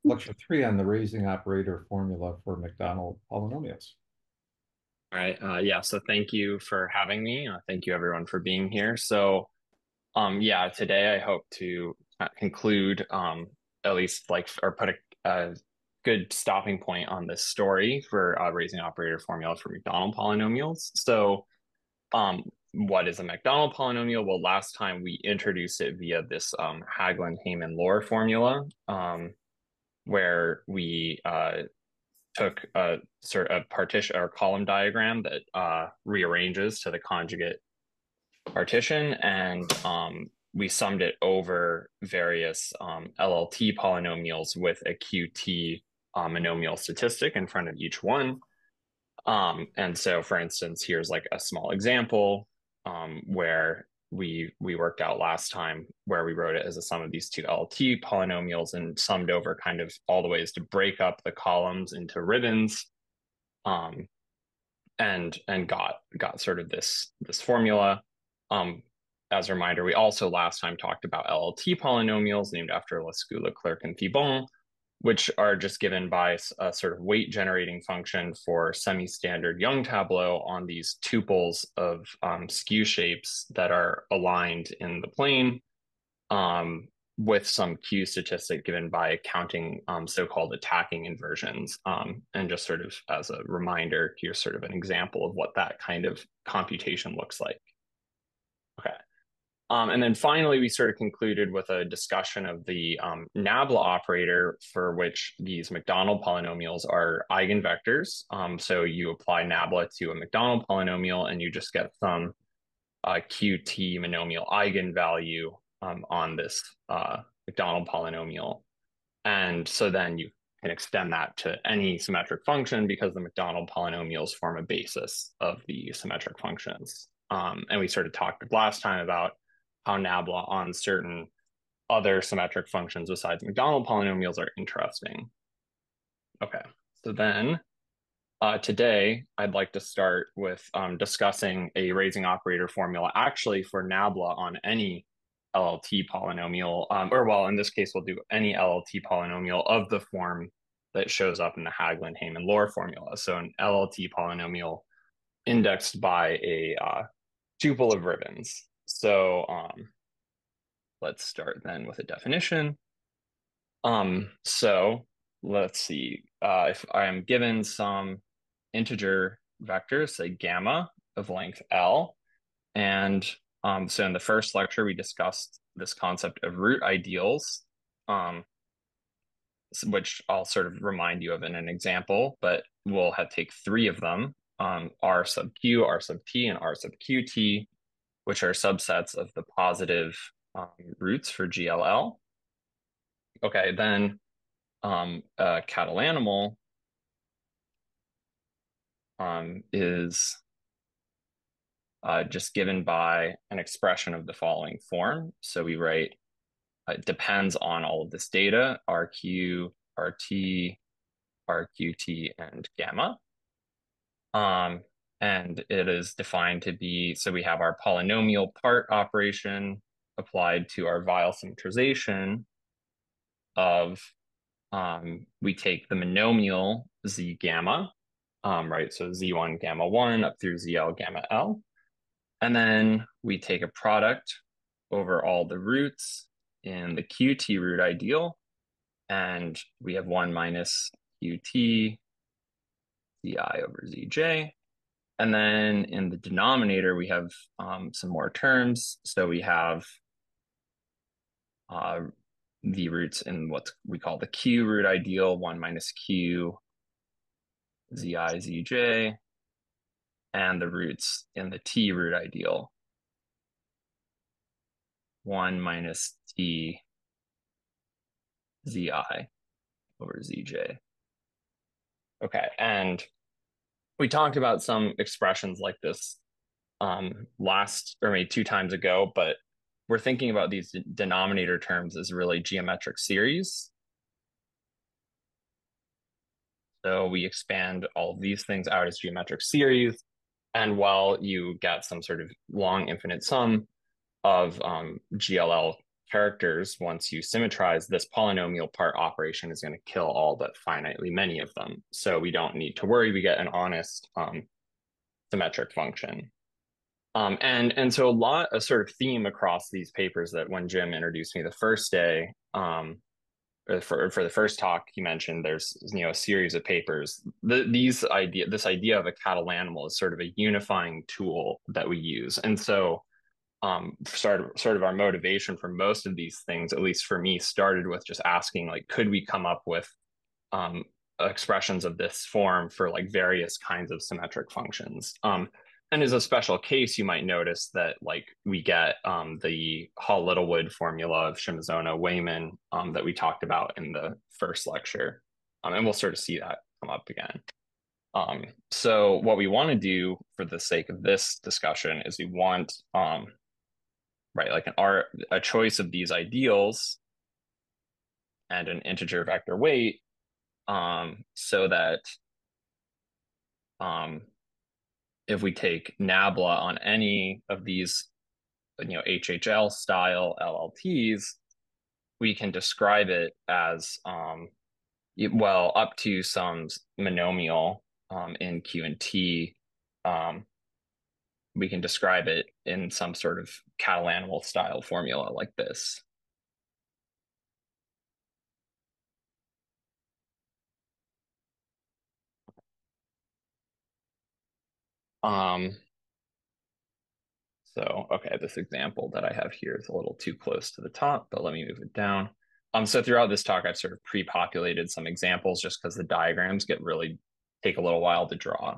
Lecture 3 on the raising operator formula for Macdonald polynomials. All right. Yeah. So thank you for having me. Thank you everyone for being here. Yeah, today I hope to conclude, at least like, or put a good stopping point on this story for raising operator formula for Macdonald polynomials. What is a Macdonald polynomial? Well, last time we introduced it via this Hagelin-Heyman-Lohr formula, where we took a sort of partition or column diagram that rearranges to the conjugate partition, and we summed it over various LLT polynomials with a QT monomial statistic in front of each one. And so, for instance, here's like a small example where we worked out last time where we wrote it as a sum of these two LLT polynomials and summed over kind of all the ways to break up the columns into ribbons, um, and got sort of this formula. Um, as a reminder, we also last time talked about LLT polynomials named after Lescaut, Leclerc, and Thibon, which are just given by a sort of weight generating function for semi-standard Young tableau on these tuples of skew shapes that are aligned in the plane, um, with some Q statistic given by counting so-called attacking inversions. And just sort of as a reminder, here's sort of an example of what that kind of computation looks like. Okay. And then finally, we sort of concluded with a discussion of the nabla operator for which these Macdonald polynomials are eigenvectors. So you apply nabla to a Macdonald polynomial and you just get some QT monomial eigenvalue on this Macdonald polynomial. And so then you can extend that to any symmetric function because the Macdonald polynomials form a basis of the symmetric functions. And we sort of talked last time about how nabla on certain other symmetric functions besides Macdonald polynomials are interesting. Okay, so then today I'd like to start with discussing a raising operator formula actually for nabla on any LLT polynomial, or well, in this case, we'll do any LLT polynomial of the form that shows up in the Hagelin-Heyman-Lohr formula. So an LLT polynomial indexed by a tuple of ribbons. Let's start then with a definition. So let's see. If I am given some integer vector, say gamma of length L, and so in the first lecture we discussed this concept of root ideals, which I'll sort of remind you of in an example, but we'll take three of them: R sub q, R sub t, and R sub qt, which are subsets of the positive roots for GLL. Okay, then a cattle animal is just given by an expression of the following form. So we write, it depends on all of this data, RQ, RT, RQT, and gamma. And it is defined to be, so we have our polynomial part operation applied to our Weyl symmetrization of, we take the monomial Z gamma, right? So Z1 gamma 1 up through ZL gamma L. And then we take a product over all the roots in the QT root ideal, and we have 1 minus QT ZI over ZJ. And then in the denominator, we have some more terms. So we have the roots in what we call the Q root ideal, 1 minus Q ZI ZJ, and the roots in the T root ideal, 1 minus T ZI over ZJ. Okay, and we talked about some expressions like this last, or maybe two times ago, but we're thinking about these denominator terms as really geometric series. So we expand all of these things out as geometric series, and while you get some sort of long infinite sum of GLL characters, once you symmetrize, this polynomial part operation is going to kill all but finitely many of them. So we don't need to worry. We get an honest symmetric function. And so a sort of theme across these papers that when Jim introduced me the first day, or for the first talk, he mentioned there's a series of papers. This idea of a catalanimal is sort of a unifying tool that we use, and so sort of our motivation for most of these things, at least for me, started with just asking like, could we come up with um, expressions of this form for like various kinds of symmetric functions? And as a special case, you might notice that like we get the Hall-Littlewood formula of Shimazona-Wayman that we talked about in the first lecture. And we'll sort of see that come up again. So what we want to do for the sake of this discussion is we want, right, like a choice of these ideals and an integer vector weight so that if we take nabla on any of these, HHL style LLTs, we can describe it as, well, up to some monomial in Q and T. We can describe it in some sort of catalanimal style formula like this. So, okay, this example that I have here is a little too close to the top, but let me move it down. So throughout this talk, I've sort of pre-populated some examples just because the diagrams take a little while to draw,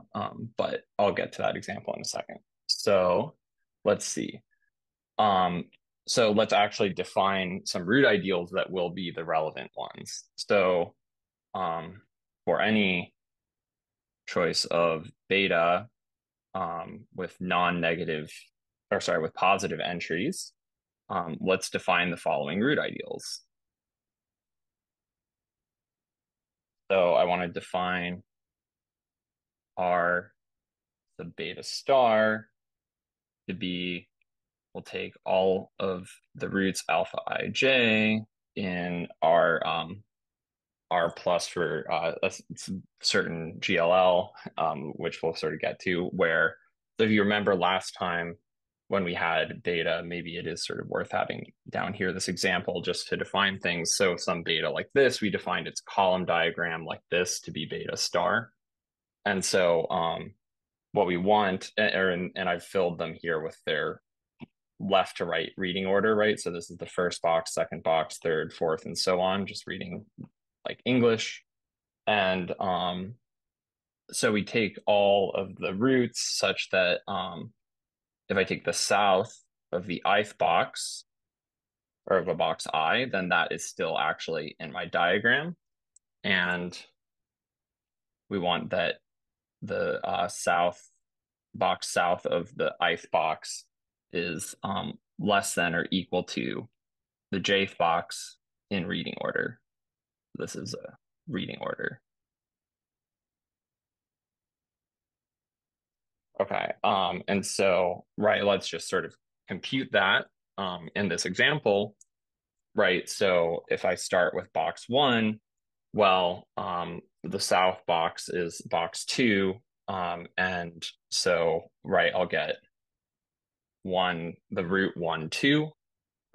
but I'll get to that example in a second. So let's see. So let's actually define some root ideals that will be the relevant ones. So for any choice of beta with non-negative, or sorry, with positive entries, let's define the following root ideals. So I want to define R sub beta star to be, we'll take all of the roots alpha ij in R plus for a certain GLL, which we'll sort of get to, where, so if you remember last time when we had beta, maybe it is sort of worth having down here this example just to define things. So some beta like this, we defined its column diagram like this to be beta star. And so what we want, and I've filled them here with their left to right reading order, right? So this is the first box, second box, third, fourth, and so on, just reading like English. And so we take all of the roots such that if I take the south of the ith box, or of a box I, then that is still actually in my diagram. And we want that the box south of the ith box is less than or equal to the jth box in reading order. This is a reading order. Okay, and so, right, let's just sort of compute that in this example, right? So if I start with box one, well, the south box is box two, and so, right, I'll get the root 1, 2,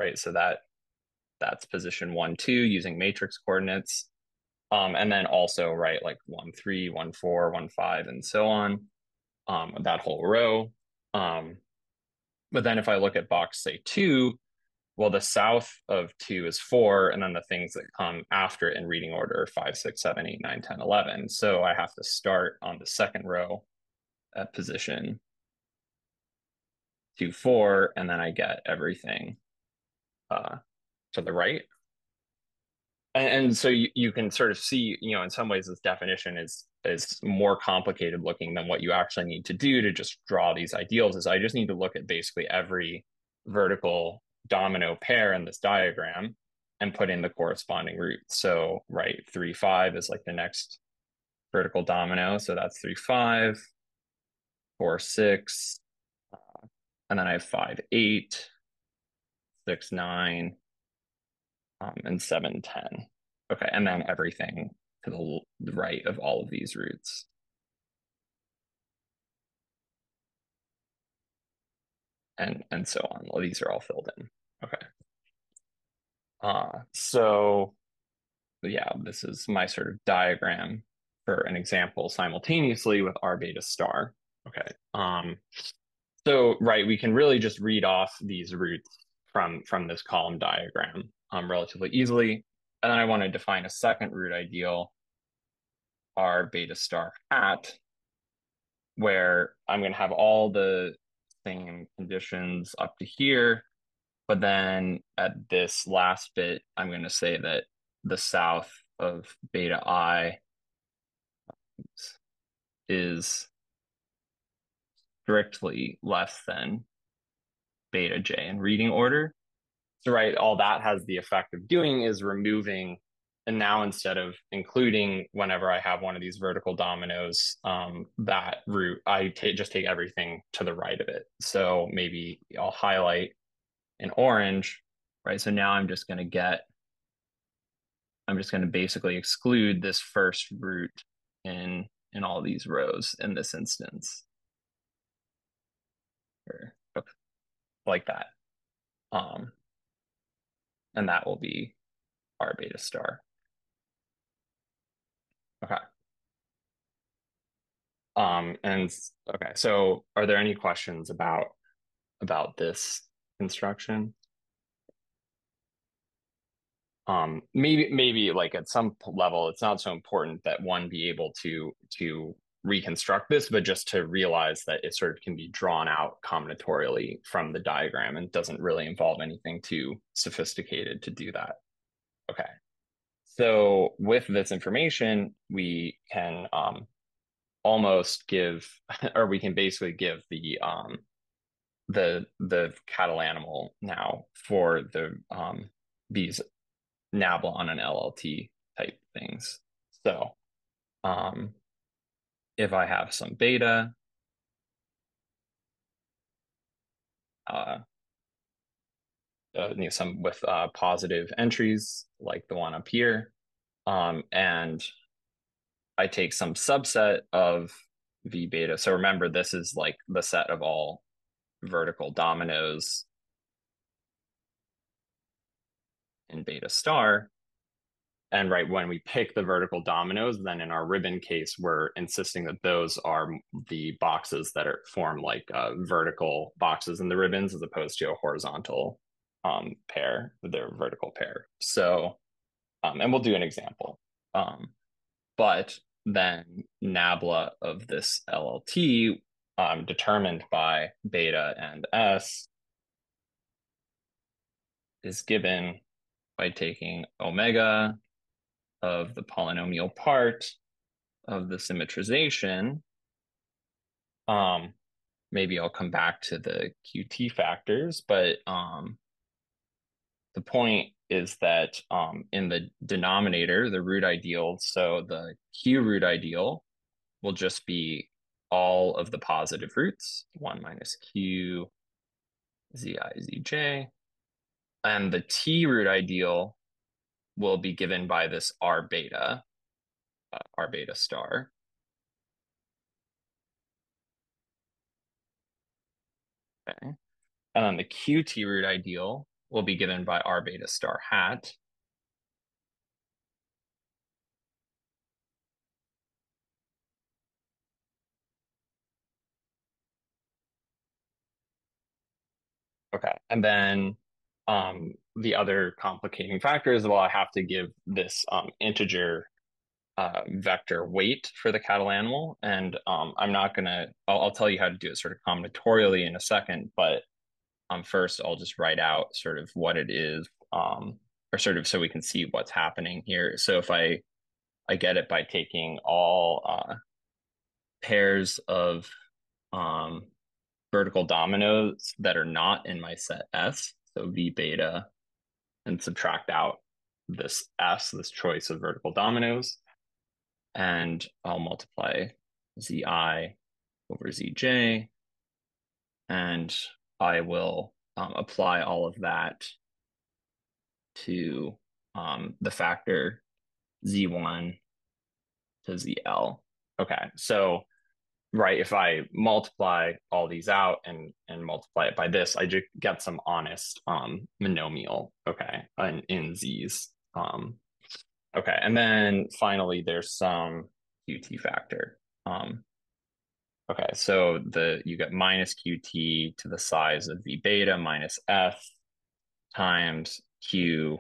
right? So that's position 1, 2 using matrix coordinates. And then also, right, like 1, 3, 1, 4, 1, 5, and so on, that whole row. But then if I look at box, say, 2, well, the south of 2 is 4, and then the things that come after it in reading order are 5, 6, 7, 8, 9, 10, 11. So I have to start on the second row at position 2, 4, and then I get everything to the right. And so you can sort of see, in some ways this definition is more complicated looking than what you actually need to do to just draw these ideals. Is I just need to look at basically every vertical domino pair in this diagram and put in the corresponding root. So, right, 3, 5 is like the next vertical domino. So that's 3, 5, 4, 6, and then I have 5, 8, 6, 9, and 7, 10. Okay, and then everything to the right of all of these roots. And so on. Well, these are all filled in. Okay. So yeah, this is my sort of diagram for an example simultaneously with r beta star. Okay. So right, we can really just read off these roots from this column diagram relatively easily. And then I want to define a second root ideal, r beta star hat, where I'm going to have all the same conditions up to here. But then at this last bit, I'm going to say that the south of beta I is strictly less than beta j in reading order. So, right, all that has the effect of doing is removing, and now instead of including whenever I have one of these vertical dominoes, that root, I just take everything to the right of it. So maybe I'll highlight in orange, right? So now I'm just going to basically exclude this first root in all these rows in this instance, or like that. And that will be r beta star. Okay. And okay, so are there any questions about this construction? Maybe like at some level, it's not so important that one be able to reconstruct this, but just to realize that it sort of can be drawn out combinatorially from the diagram and doesn't really involve anything too sophisticated to do that. Okay. So with this information, we can almost give, or we can basically give the cattle animal now for these nabla on an LLT type things. So if I have some beta, uh, some with positive entries like the one up here, and I take some subset of V beta. So remember, this is like the set of all vertical dominoes in beta star. And right, when we pick the vertical dominoes, then in our ribbon case, we're insisting that those are the boxes that are form like vertical boxes in the ribbons as opposed to a horizontal pair, their vertical pair. So, and we'll do an example. But then nabla of this LLT determined by beta and S is given by taking omega of the polynomial part of the symmetrization. Maybe I'll come back to the QT factors, but the point is that in the denominator, the root ideal, so the Q root ideal will just be all of the positive roots, 1 minus Q Zi Zj. And the T root ideal will be given by this R beta star. Okay. And then the QT root ideal will be given by R beta star hat. Okay. And then the other complicating factor is, well, I have to give this integer vector weight for the cattle animal. And I'm not going to, I'll tell you how to do it sort of combinatorially in a second, but first I'll just write out sort of what it is, or sort of so we can see what's happening here. So if I get it by taking all pairs of vertical dominoes that are not in my set S, so V beta, and subtract out this S, this choice of vertical dominoes, and I'll multiply Zi over Zj, and I will apply all of that to the factor z1 to zl. Okay, so right, if I multiply all these out and multiply it by this, I just get some honest monomial, okay, in z's. Okay, and then finally there's some qt factor. Okay, so you get minus qt to the size of v beta minus f times q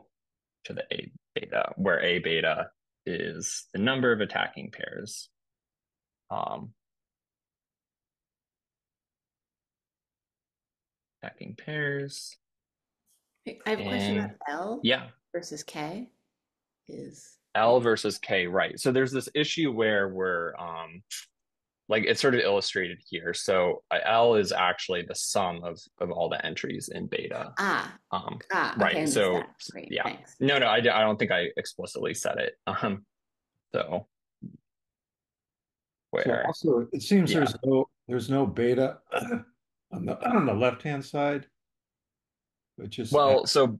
to the a beta, where a beta is the number of attacking pairs. Um, Attacking pairs. I have a question And about L yeah, versus K. Is L versus K, right. So there's this issue where we're like it's sort of illustrated here. So L is actually the sum of all the entries in beta. ah Um, okay, I right. missed So that. Great, yeah. thanks. No, I don't think I explicitly said it. So So where also, it seems yeah. there's no beta on the left-hand side, which is Well, so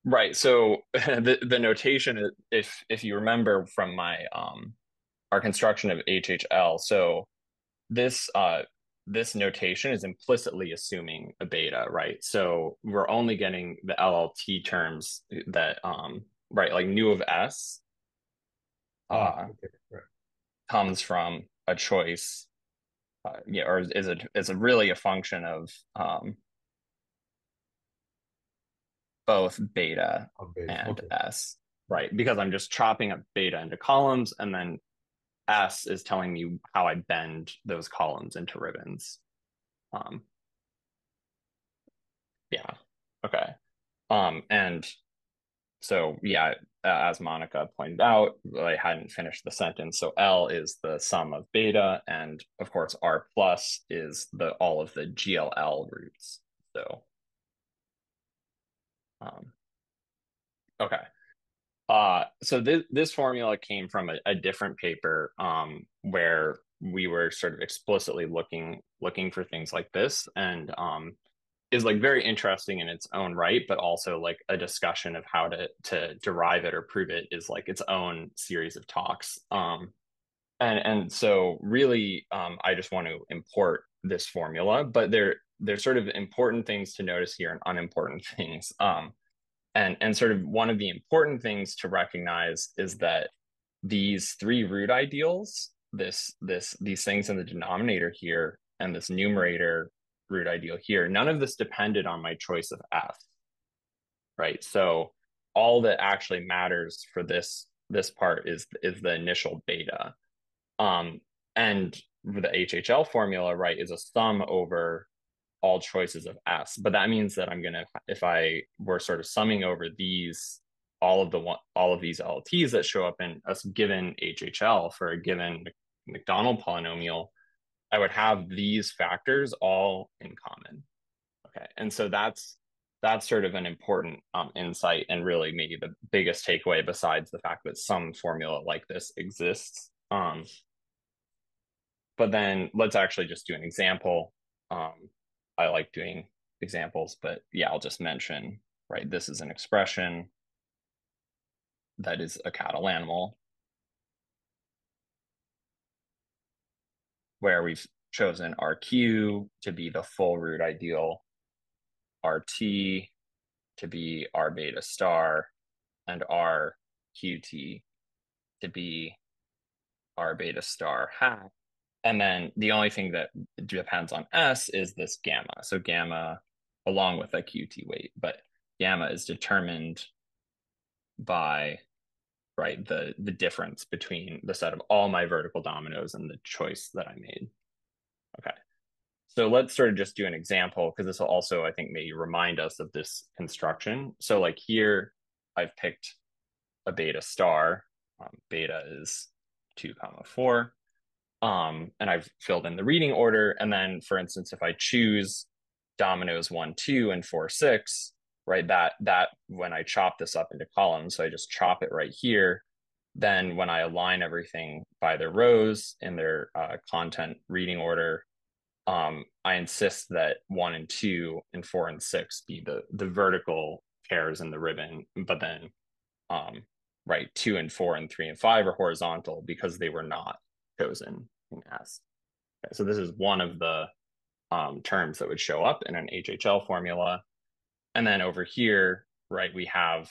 right. So the notation, if you remember from my our construction of HHL, so this this notation is implicitly assuming a beta, right? So we're only getting the LLT terms that right, like nu of S okay, right. comes from a choice, yeah, or is a really a function of both beta Oh, beta. and Okay. S, right? Because I'm just chopping up beta into columns, and then S is telling me how I bend those columns into ribbons. Um, yeah. Okay. And so yeah, as Monica pointed out, I hadn't finished the sentence. So L is the sum of beta, and of course R plus is the all of the GLL roots. So um, okay. So this formula came from a different paper where we were sort of explicitly looking for things like this, and is like very interesting in its own right, but also like a discussion of how to derive it or prove it is like its own series of talks. And so really, I just want to import this formula, but there's sort of important things to notice here and unimportant things. And sort of one of the important things to recognize is that these three root ideals, these things in the denominator here and this numerator root ideal here, none of this depended on my choice of f, right? So all that actually matters for this part is the initial beta. Um, and the HHL formula, right, is a sum over all choices of S. But that means that I'm gonna, if I were sort of summing over these, all of these LTs that show up in a given HHL for a given Macdonald polynomial, I would have these factors all in common. Okay, and so that's sort of an important insight and really maybe the biggest takeaway besides the fact that some formula like this exists. But then let's actually just do an example. I like doing examples, but yeah, I'll just mention, right, this is an expression that is a cattle animal where we've chosen RQ to be the full root ideal, RT to be R beta star, and RQT to be R beta star hat. And then the only thing that depends on S is this gamma. So gamma along with a QT weight, but gamma is determined by right the difference between the set of all my vertical dominoes and the choice that I made. Okay. So let's sort of just do an example because this will also, I think, maybe remind us of this construction. So like here, I've picked a beta star. Beta is 2 comma 4. And I've filled in the reading order. And then, for instance, if I choose dominoes 1, 2, and 4, 6, right, that when I chop this up into columns, so I just chop it right here. Then when I align everything by their rows in their content reading order, I insist that 1 and 2 and 4 and 6 be the vertical pairs in the ribbon, but then right, 2 and 4 and 3 and 5 are horizontal because they were not chosen in S. Okay, so this is one of the terms that would show up in an HHL formula. And then over here, right, we have,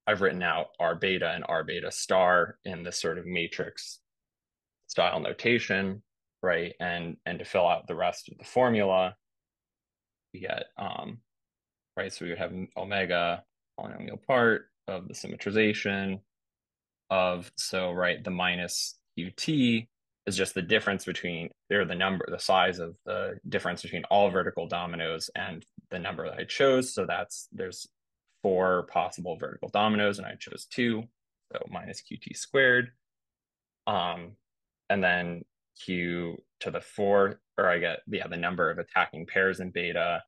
I've written out R beta and R beta star in this sort of matrix style notation, right? And to fill out the rest of the formula, we get, right, so we would have omega polynomial part of the symmetrization of, so, right, the minus qt is just the difference between, or the size of the difference between all vertical dominoes and the number that I chose. So there's 4 possible vertical dominoes and I chose 2, so minus qt squared. And then q to the 4th, or I get, yeah, the number of attacking pairs in beta,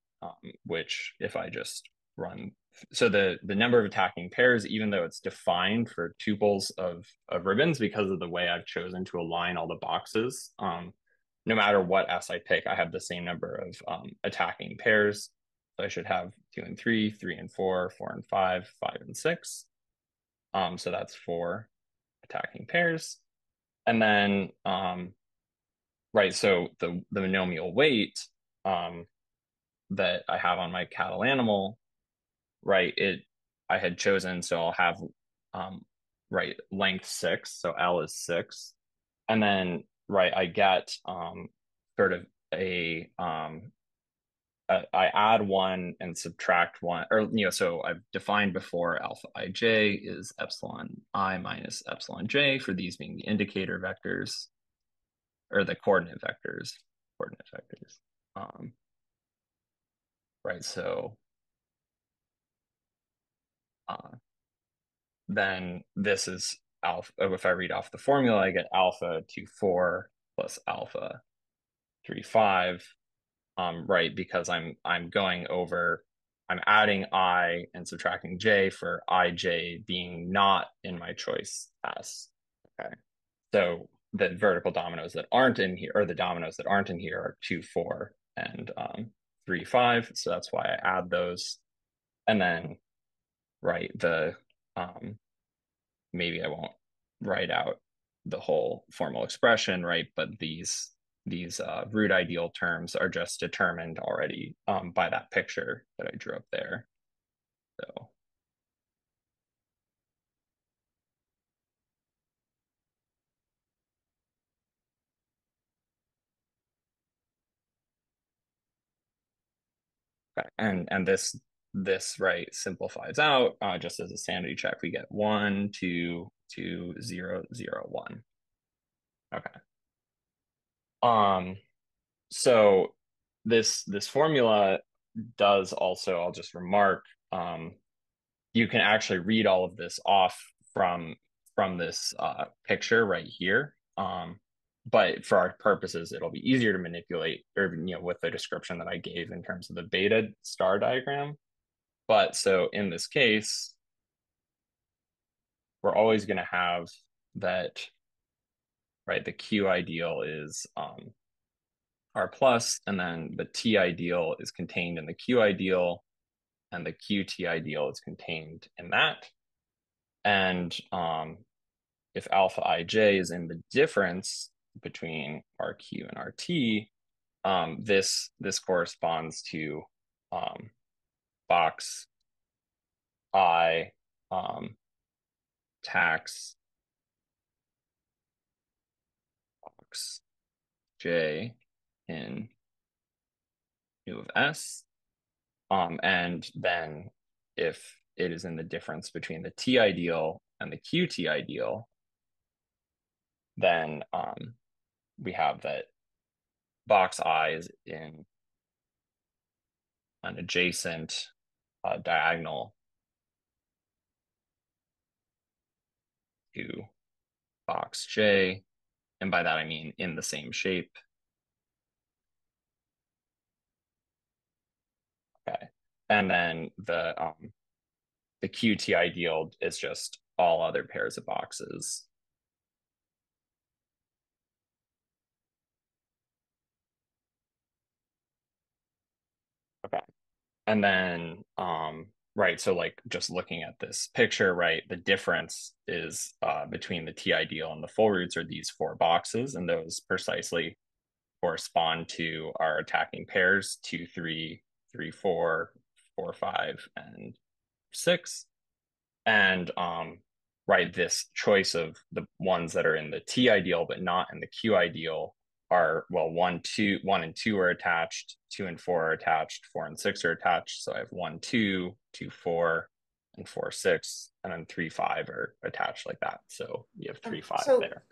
which if I just run, so the number of attacking pairs, even though it's defined for tuples of ribbons because of the way I've chosen to align all the boxes, no matter what S I pick, I have the same number of attacking pairs. So I should have 2 and 3, 3 and 4, 4 and 5, 5 and 6. So that's 4 attacking pairs. And then, right, so the monomial weight that I have on my cattle animal, right, I had chosen, so I'll have, right, length 6, so L is 6. And then, right, I get sort of I add 1 and subtract 1, or, so I've defined before alpha ij is epsilon I minus epsilon j, for these being the indicator vectors, or the coordinate vectors. Right, so then this is alpha. If I read off the formula, I get alpha 2, 4 plus alpha 3, 5. Right, because I'm going over, I'm adding I and subtracting j for ij being not in my choice S. Okay, so the vertical dominoes that aren't in here, or the dominoes that aren't in here, are 2, 4 and 3, 5. So that's why I add those. And then, right, maybe I won't write out the whole formal expression, right? But these root ideal terms are just determined already by that picture that I drew up there. So okay. And this right simplifies out just as a sanity check. We get 1, 2, 2, 0, 0, 1. Okay. So this formula does also, I'll just remark, you can actually read all of this off from this picture right here. But for our purposes, it'll be easier to manipulate, or with the description that I gave in terms of the beta star diagram. But so in this case, we're always going to have that, right? The Q ideal is R plus, and then the T ideal is contained in the Q ideal, and the QT ideal is contained in that. And if alpha ij is in the difference between RQ and RT, this corresponds to box I tax box J in U of S. And then if it is in the difference between the T ideal and the QT ideal, then we have that box I is in an adjacent diagonal to box J. And by that, I mean in the same shape. Okay. And then the QT ideal is just all other pairs of boxes. Okay. And then, right, so like just looking at this picture, right, the difference is between the T ideal and the full roots are these four boxes, and those precisely correspond to our attacking pairs 2, 3, 3, 4, 4, 5, and 6. And right, this choice of the ones that are in the T ideal but not in the Q ideal are, well, 1, 2, 1 and 2 are attached, 2 and 4 are attached, 4 and 6 are attached. So I have 1, 2, 2, 4, and 4, 6, and then 3, 5 are attached like that. So you have 3, 5 So there.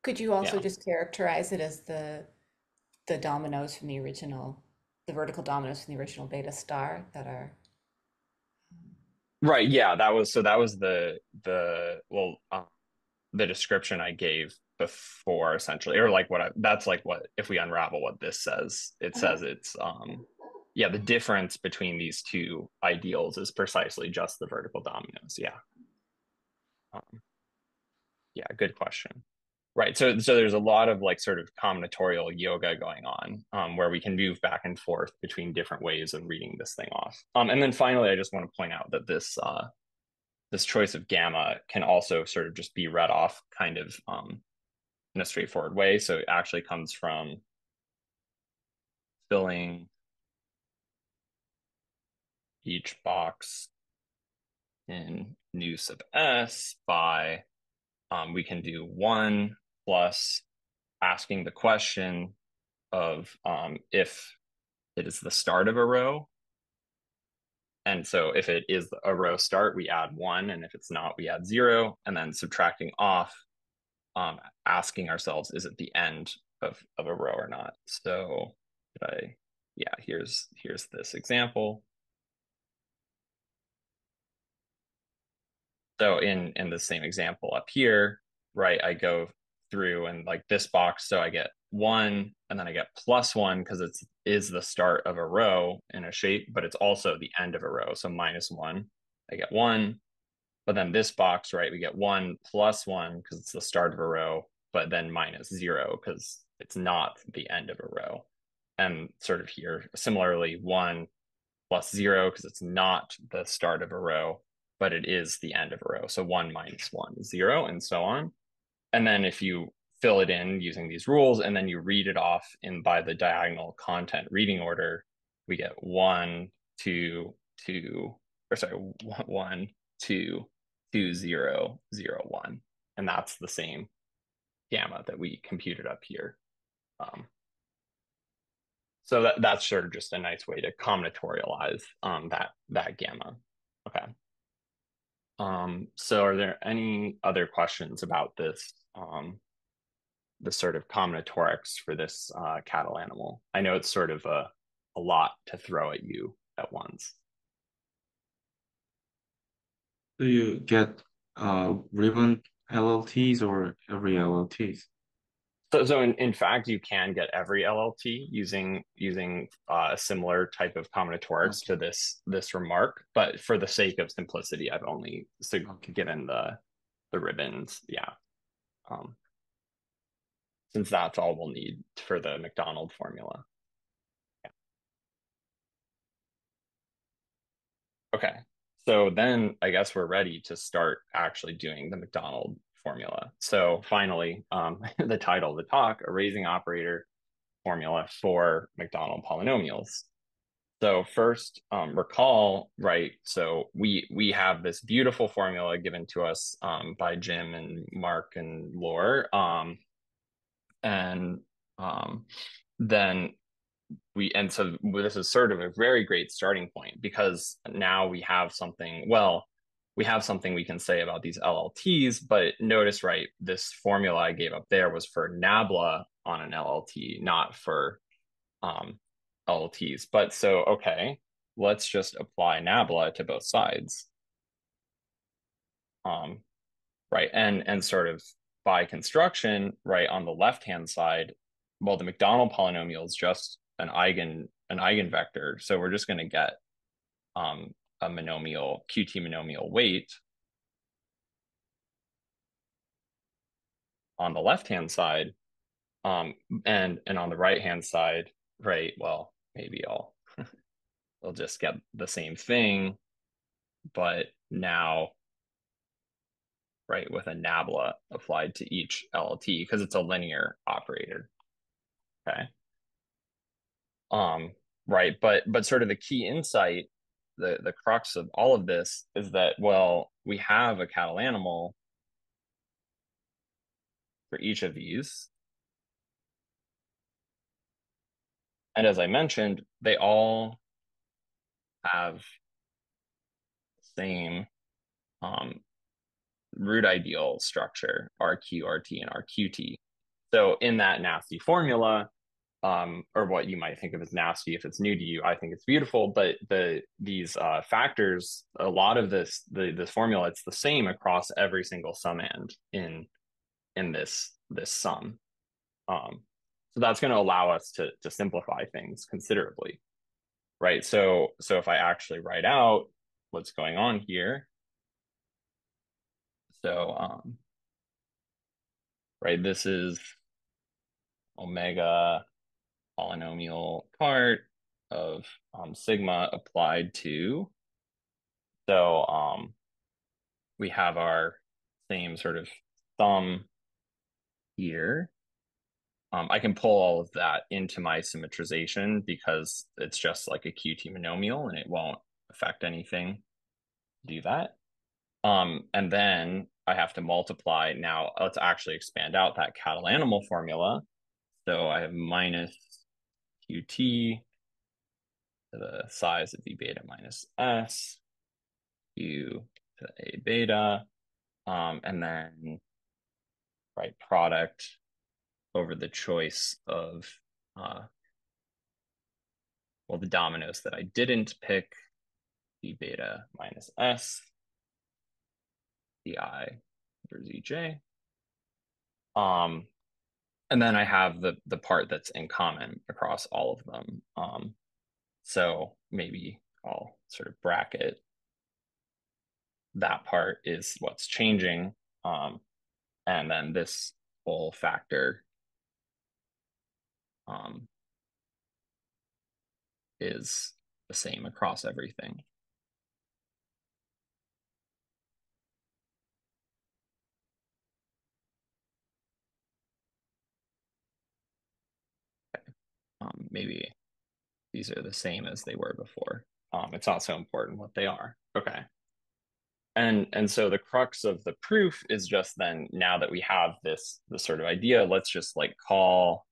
could you also Yeah. just characterize it as the dominoes from the original, the vertical dominoes from the original beta star that are Right. Yeah. That was the description I gave before, essentially, or like that's like what, if we unravel what this says, it uh-huh. says it's yeah, the difference between these two ideals is precisely just the vertical dominoes. Yeah. Um, yeah, good question. Right. So there's a lot of like sort of combinatorial yoga going on, where we can move back and forth between different ways of reading this thing off. And then finally, I just want to point out that this choice of gamma can also sort of just be read off kind of in a straightforward way. So it actually comes from filling each box in nu sub s by, we can do 1 plus asking the question of if it is the start of a row. And so if it is a row start, we add 1. And if it's not, we add 0. And then subtracting off, asking ourselves, is it the end of a row or not? So yeah, here's this example. So in the same example up here, right, I go through and like this box, so I get 1, and then I get +1 because it is the start of a row in a shape, but it's also the end of a row. So -1, I get 1. But then this box, right, we get 1 plus 1 because it's the start of a row, but then -0 because it's not the end of a row. And sort of here, similarly, 1 plus 0 because it's not the start of a row, but it is the end of a row. So 1 minus 1 is 0, and so on. And then if you fill it in using these rules and then you read it off in by the diagonal content reading order, we get 1, 2, 2, or sorry, 1, 2, 2, 0, 0, 1. And that's the same gamma that we computed up here. So that's sort of just a nice way to combinatorialize that gamma. Okay. So are there any other questions about this the sort of combinatorics for this cattle animal? I know it's sort of a lot to throw at you at once. Do you get ribbon LLTs or every LLTs? So in fact, you can get every LLT using a similar type of combinatorics Okay. to this remark, but for the sake of simplicity, I've only Okay. given the ribbons. Yeah, um, since that's all we'll need for the Macdonald formula. Okay, so then I guess we're ready to start actually doing the Macdonald formula. So finally, the title of the talk: a raising operator formula for Macdonald polynomials. So first, recall, right? So we have this beautiful formula given to us by Jim and Mark and Laure, and then so this is sort of a very great starting point because now we have something. Well, we have something we can say about these LLTs, but notice, right? This formula I gave up there was for nabla on an LLT, not for um, LLTs. But so, okay, let's just apply nabla to both sides. Um, right, and sort of by construction, right, on the left-hand side, well, the Macdonald polynomial is just an eigenvector. So we're just going to get a monomial, QT monomial weight on the left-hand side. And on the right-hand side, right, well, maybe we'll just get the same thing, but now, right, with a nabla applied to each LLT because it's a linear operator. Okay. Right, but sort of the key insight, the crux of all of this is that, well, we have a cattle animal for each of these. And as I mentioned, they all have the same root ideal structure, RQ, RT, and RQT. So in that nasty formula, or what you might think of as nasty if it's new to you, I think it's beautiful. But these factors, a lot of this formula, it's the same across every single summand in this sum. So that's going to allow us to simplify things considerably, right? So if I actually write out what's going on here, so right, this is omega polynomial part of sigma applied to. So we have our same sort of sum here. I can pull all of that into my symmetrization because it's just like a QT monomial and it won't affect anything. Do that. And then I have to multiply. Now let's actually expand out that cattle animal formula. So I have minus QT to the size of V beta minus S, Q to A beta, and then right product over the choice of well, the dominoes that I didn't pick, V beta minus S, DI over ZJ. And then I have the part that's in common across all of them. So maybe I'll sort of bracket that part is what's changing. And then this whole factor is the same across everything. Maybe these are the same as they were before. It's not so important what they are. Okay. And so the crux of the proof is just then, now that we have this sort of idea, let's just like call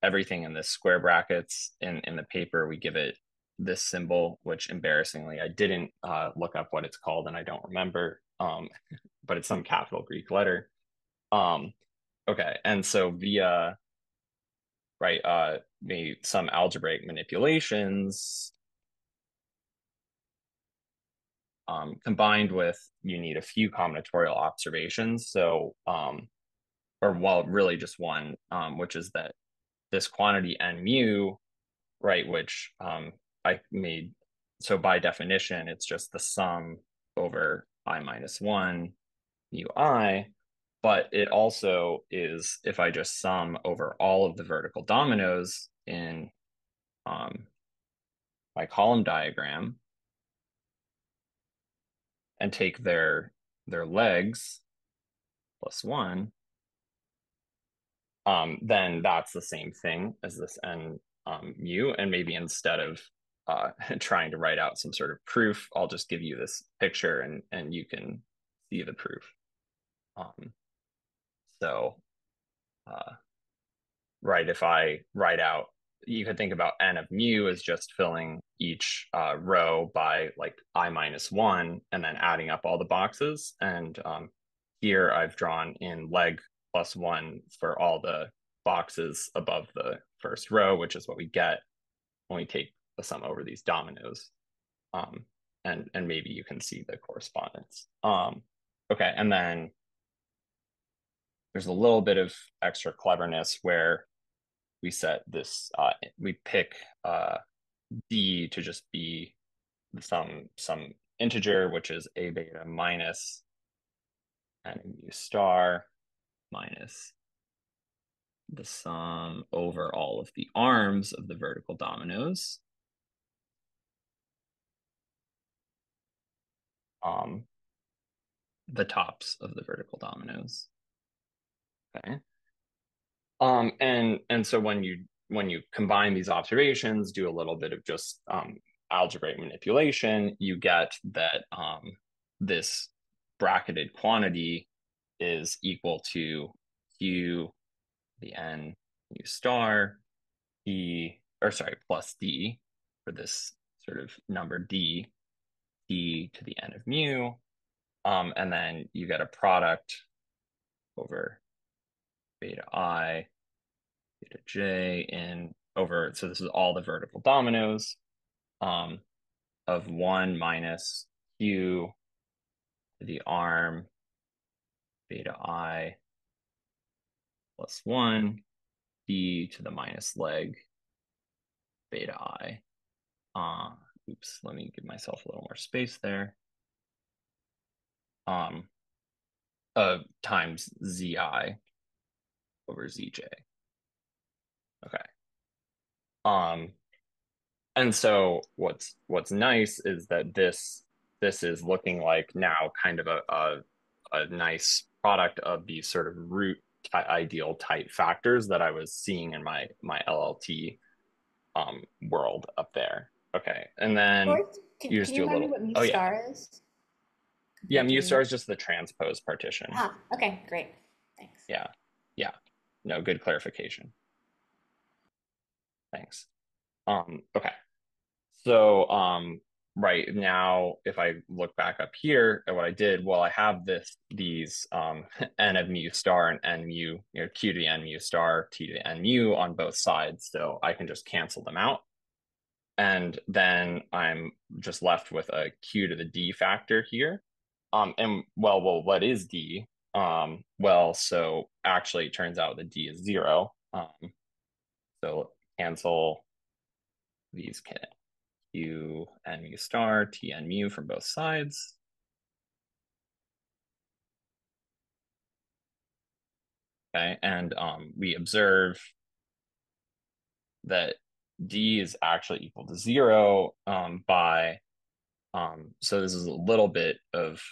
everything in this square brackets in the paper. We give it this symbol, which embarrassingly I didn't look up what it's called and I don't remember, but it's some capital Greek letter. Okay, and so via right maybe some algebraic manipulations combined with, you need a few combinatorial observations. So or well, really just one, which is that this quantity n mu, right, which I made, so by definition, it's just the sum over I minus 1 mu I, but it also is, if I just sum over all of the vertical dominoes in my column diagram and take their legs plus 1, then that's the same thing as this n mu. And maybe instead of trying to write out some sort of proof, I'll just give you this picture and you can see the proof. So right, if I write out, you could think about n of mu as just filling each row by like I minus 1 and then adding up all the boxes. And here I've drawn in leg plus 1 for all the boxes above the first row, which is what we get when we take the sum over these dominoes. And maybe you can see the correspondence. Okay, and then there's a little bit of extra cleverness where we set this, we pick D to just be some integer, which is A beta minus n mu star minus the sum over all of the arms of the vertical dominoes. the tops of the vertical dominoes. Okay. And so when you combine these observations, do a little bit of just algebraic manipulation, you get that this bracketed quantity is equal to q the n mu star plus d for this sort of number d to the n of mu, and then you get a product over beta I, beta j in over, so this is all the vertical dominoes, of 1 minus q to the arm beta I plus 1 d to the minus leg beta I. Oops, let me give myself a little more space there. Times zi over zj. Okay. And so what's nice is that this is looking like now kind of a nice product of these sort of root ideal type factors that I was seeing in my LLT world up there. Okay, and then Can you just you do a remind me little. what mu Oh yeah, star is? yeah. Compared to Mu star is just the transpose partition. Ah, okay, great. Thanks. Yeah, yeah. No, good clarification. Thanks. Okay. So right now, if I look back up here at what I did, well, I have these n of mu star and n mu, q to the n mu star, t to the n mu on both sides. So I can just cancel them out. And then I'm just left with a q to the d factor here. And well, what is d? Well, so actually it turns out that d is 0. So cancel these q n mu star, t n mu from both sides. Okay, and we observe that d is actually equal to 0 by, so this is a little bit of,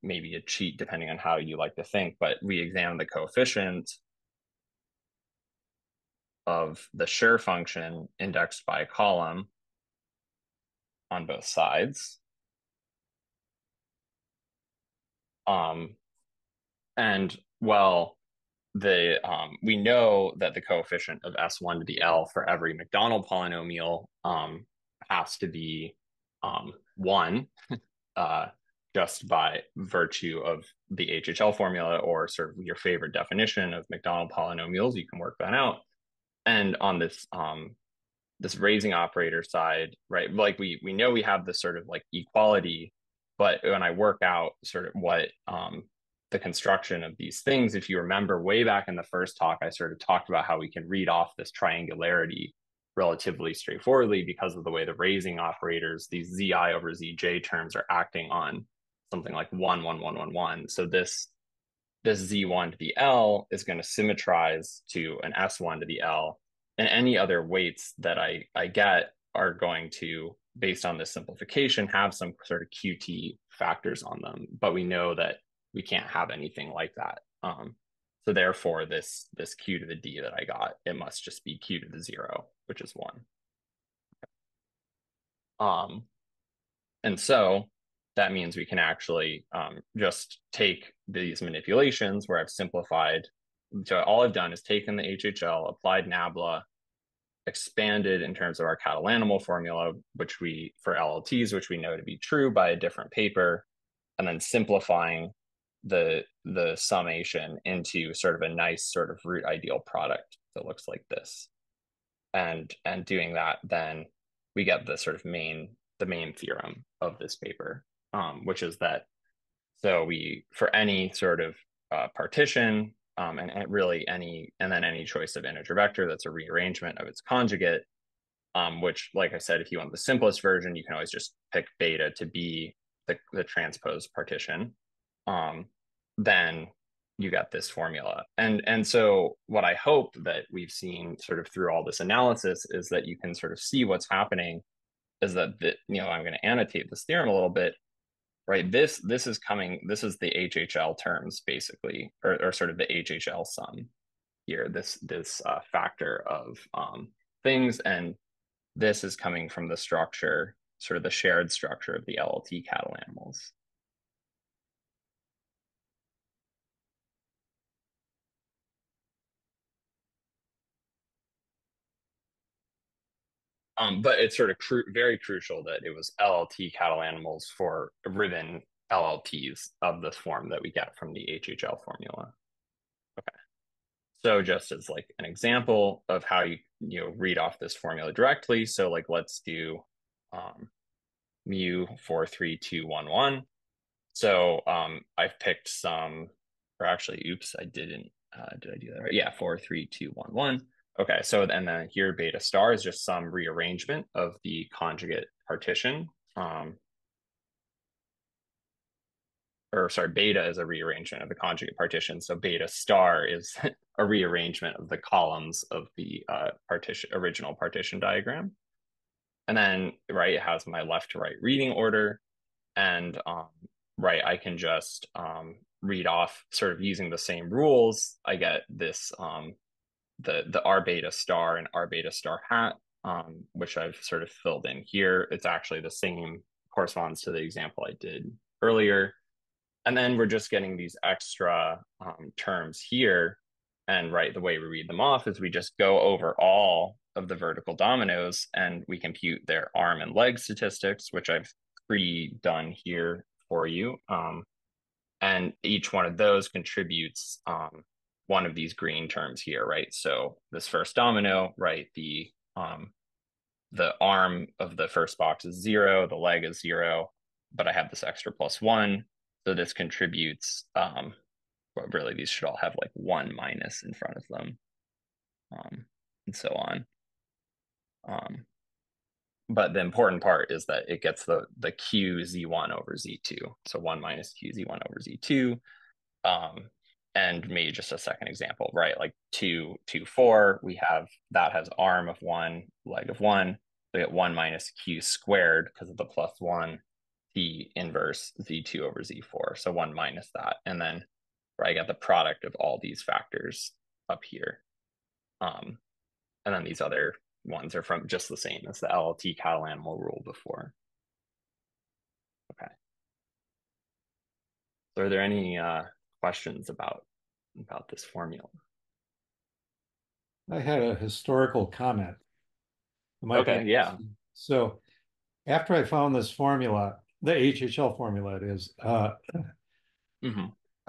maybe a cheat depending on how you like to think, but we examine the coefficient of the Schur function indexed by a column on both sides. And well, we know that the coefficient of S1 to the L for every Macdonald polynomial has to be 1, just by virtue of the HHL formula, or sort of your favorite definition of Macdonald polynomials. You can work that out. And on this this raising operator side, right, like we know we have this sort of like equality, but when I work out sort of what the construction of these things, if you remember way back in the first talk, I sort of talked about how we can read off this triangularity relatively straightforwardly because of the way the raising operators, these zi over zj terms, are acting on something like 1, 1, 1, 1, 1. So this z1 to the L is going to symmetrize to an s1 to the L, and any other weights that I get are going to, based on this simplification, have some sort of qt factors on them. But we know that we can't have anything like that. So therefore, this q to the d that I got, it must just be q to the 0, which is 1. And so that means we can actually just take these manipulations where I've simplified. So all I've done is taken the HHL, applied nabla, expanded in terms of our Catalanimal formula, which for LLTs, which we know to be true by a different paper, and then simplifying the summation into sort of a nice sort of root ideal product that looks like this. And doing that, then we get the sort of main theorem of this paper, which is that, so for any sort of partition, and really any choice of integer vector that's a rearrangement of its conjugate, which, like I said, if you want the simplest version, you can always just pick beta to be the transpose partition. Then you got this formula. And so what I hope that we've seen sort of through all this analysis is that you can sort of see what's happening is that I'm going to annotate this theorem a little bit, right? This is coming. This is the HHL terms basically, or sort of the HHL sum here. This factor of things, and this is coming from the structure, sort of the shared structure of the LLT cattle animals. But it's sort of very crucial that it was LLT cattle animals for ribbon LLTs of this form that we get from the HHL formula. Okay. So just as like an example of how you read off this formula directly. So like let's do mu 43211. So I've picked some, or actually, oops, I didn't. Did I do that right? Yeah, 43211. Okay, so and then here beta star is just some rearrangement of the conjugate partition. Or sorry, beta is a rearrangement of the conjugate partition. So beta star is a rearrangement of the columns of the original partition diagram. And then, right, it has my left to right reading order. And right, I can just read off sort of using the same rules. I get this the R beta star and R beta star hat, which I've sort of filled in here. It's actually the same, corresponds to the example I did earlier. And then we're just getting these extra terms here. And right, the way we read them off is we just go over all of the vertical dominoes and we compute their arm and leg statistics, which I've pre-done here for you. And each one of those contributes one of these green terms here, right? So this first domino, right, the arm of the first box is 0, the leg is 0, but I have this extra +1. So this contributes, well, really, these should all have like 1 minus in front of them, and so on. But the important part is that it gets the Q Z1 over Z2. So 1 minus Q Z1 over Z2. And maybe just a second example, right? Like 2, 2, 4, we have, that has arm of 1, leg of 1. We get 1 minus Q squared because of the +1, the inverse Z2 over Z4. So 1 minus that. And then I get the product of all these factors up here. And then these other ones are from just the same as the LLT cattle animal rule before. Okay. So are there any questions about this formula? I had a historical comment. Okay, yeah. So after I found this formula, the HHL formula it is, I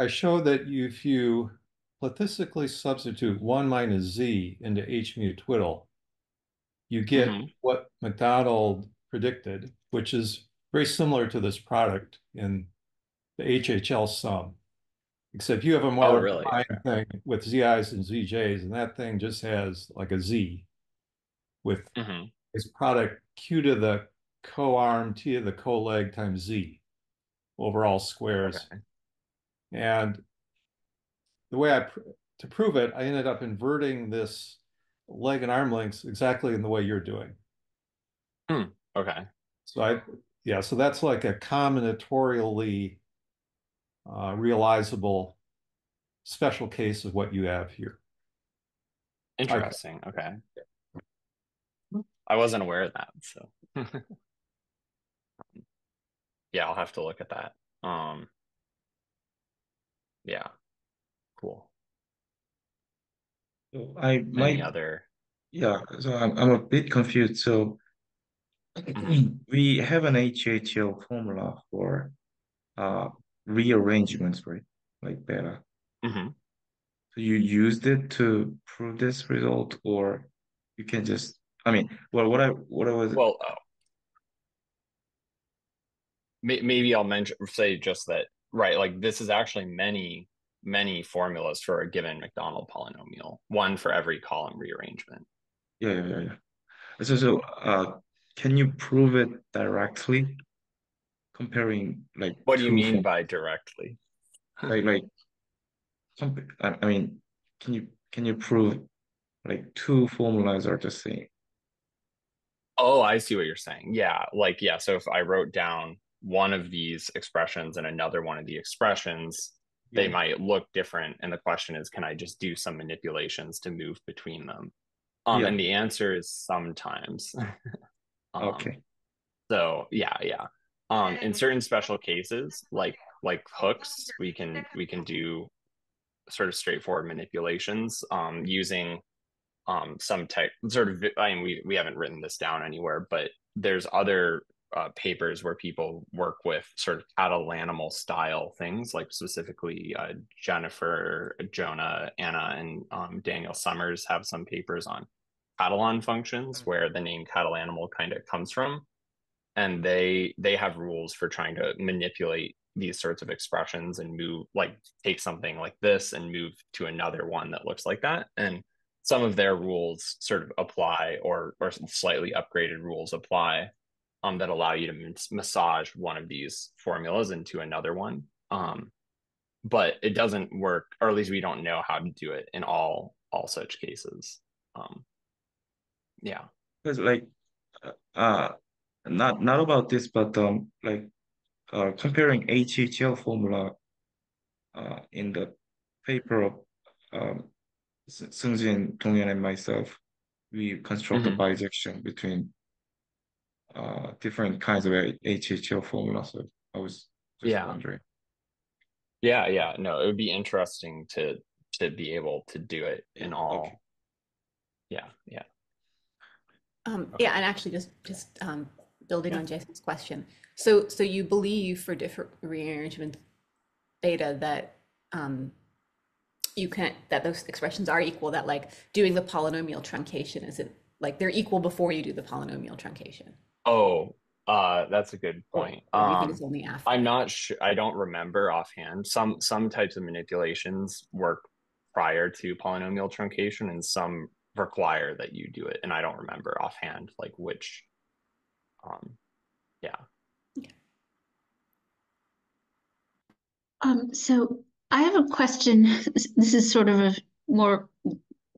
showed that if you statistically substitute 1 minus Z into H mu twiddle, you get what Macdonald predicted, which is very similar to this product in the HHL sum. Except you have a more refined thing with ZIs and ZJs, and that thing just has like a Z with its product Q to the co-arm, T to the co-leg times Z over all squares. Okay. And the way to prove it, I ended up inverting this leg and arm lengths exactly in the way you're doing. Okay. So so that's like a combinatorially realizable special case of what you have here. Interesting. Okay. I wasn't aware of that, so yeah, I'll have to look at that. Yeah, cool. So Any other? Yeah, so I'm a bit confused. So we have an HHL formula for rearrangements, right? Like beta. So you used it to prove this result, or you can just, I mean, well, what I was, well, maybe I'll say just that, right? Like this is actually many formulas for a given Macdonald polynomial, one for every column rearrangement. Yeah. So can you prove it directly, comparing like what do you mean by directly? like I mean, can you prove like two formulas are the same? Oh, I see what you're saying. Yeah, like, yeah, so if I wrote down one of these expressions and another one of the expressions, they might look different. And the question is, can I just do some manipulations to move between them? And the answer is sometimes. Okay. So yeah. In certain special cases, like hooks, we can do sort of straightforward manipulations using some type sort of, I mean, we haven't written this down anywhere, but there's other papers where people work with sort of Catalanimal style things, like specifically Jennifer, Jonah, Anna, and Daniel Summers have some papers on Catalan functions where the name Catalanimal kind of comes from. And they have rules for trying to manipulate these sorts of expressions and move, like take something like this and move to another one that looks like that. And some of their rules sort of apply, or slightly upgraded rules apply, that allow you to massage one of these formulas into another one. But it doesn't work, or at least we don't know how to do it in all such cases. Yeah. Because like not about this, but like comparing HHL formula in the paper of Seungjin, Donghyun, and myself, we construct a bijection between different kinds of HHL formula. So I was just wondering. Yeah. No, it would be interesting to be able to do it in all. Okay. Yeah. Yeah, and actually just building on Jason's question. So you believe for different rearrangement beta that that those expressions are equal, that like doing the polynomial truncation isn't like they're equal before you do the polynomial truncation. Oh, that's a good point. Or do you think it's only after? I'm not sure. I don't remember offhand. Some types of manipulations work prior to polynomial truncation, and some require that you do it. And I don't remember offhand like which. Yeah. So I have a question. This is sort of a more